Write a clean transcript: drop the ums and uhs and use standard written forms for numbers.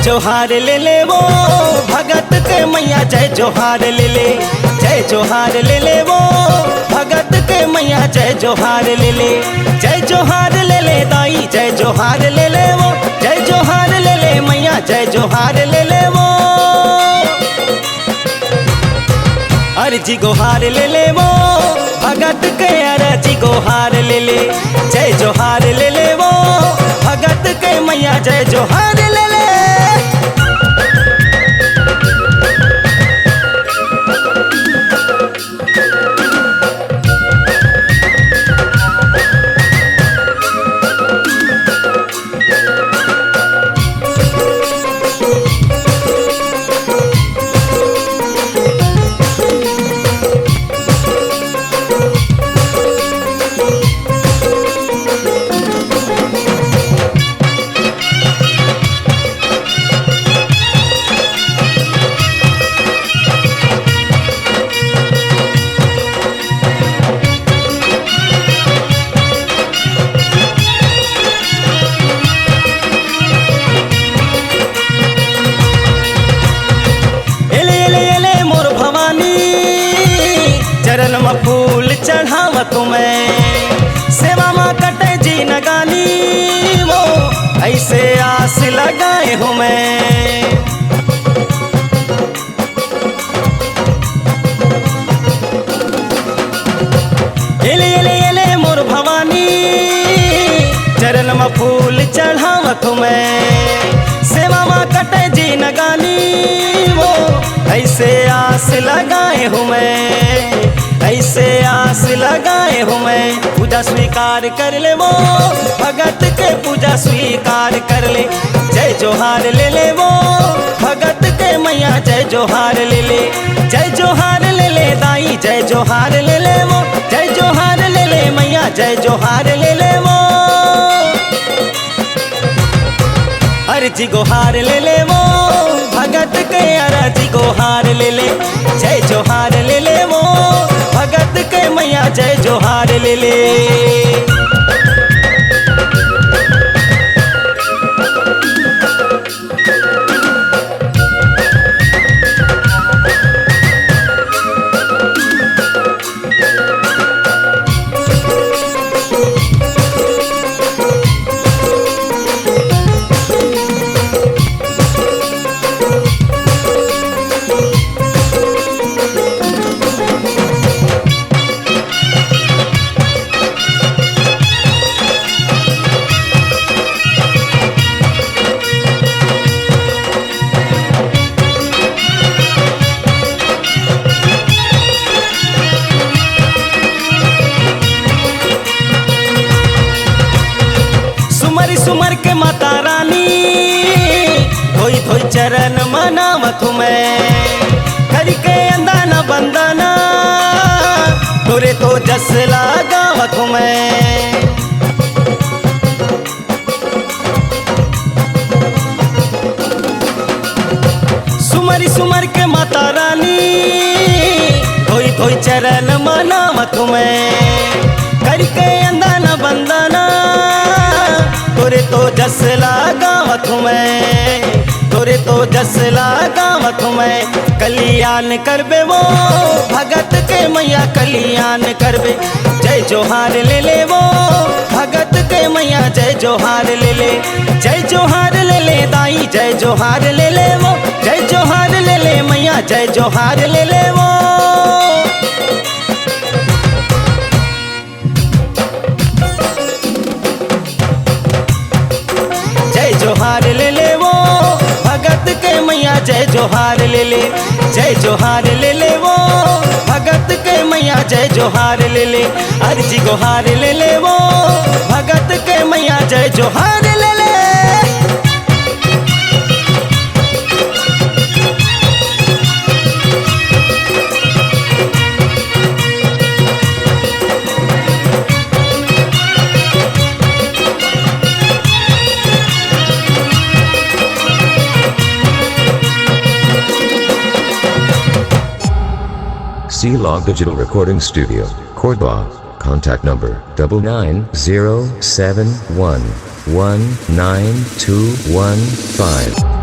जोहार ले ले वो भगत के मैया जय जोहार ले ले, जय जोहार ले ले वो भगत के मैया जय जोहार ले ले, जय जोहार ले ले दाई जय जोहार ले ले वो, जय जोहार ले ले मैया जय जोहार ले ले वो। अर्जी गोहार ले ले वो भगत के अर्जी गोहार ले ले, जय जोहार ले ले वो भगत के मैया जय जोहार ले ले। चरण में फूल चढ़ाव तुम्हें सेवा में कटे जी नगानी वो ऐसे आस लगाए हूँ मैं। एले मोर भवानी चरण में फूल चढ़ाव तुम्हें सेवा में कटे जी नगानी वो ऐसे आस लगाए हूँ मैं, ऐसे आस लगाए हूँ मैं। पूजा स्वीकार कर ले वो भगत के पूजा स्वीकार कर ले, जय जोहार ले ले वो भगत के मैया जय जोहार ले ले, जय जोहार ले ले दाई जय जोहार ले ले वो, जय जोहार ले ले मैया जय जोहार ले ले वो। अर्जी गोहार ले ले वो भगत के अर्जी गोहार ले ले, जय जोहार ले ले वो भगत के मैया जय जोहार ले ले। सुमर के माता रानी धोई धोई चरण मनावत मैं, करके अंदाना बंदना तोरे तो जस लगावत मैं। सुमर के माता रानी धोई धोई चरण मनावत मैं, करके अंदाना बंदना तोरे तो जस लगावत मैं, तोरे तो जस लगावत मैं। कल्याण करबे वो भगत के मैया कल्याण करबे, जय जोहार ले ले वो भगत के मैया जय जोहार ले ले, जय जोहार ले ले दाई जय जोहार ले ले वो, जय जोहार ले ले मैया जय जोहार ले ले वो। जोहार ले ले वो भगत के मैया जय जोहार ले ले, जय जोहार ले ले वो भगत के मैया जय जोहार ले ले। अर्जी गोहार ले ले वो भगत के मैया जय जोहार ले ले। C-Log Digital Recording Studio, Cordoba. Contact number 99071192115.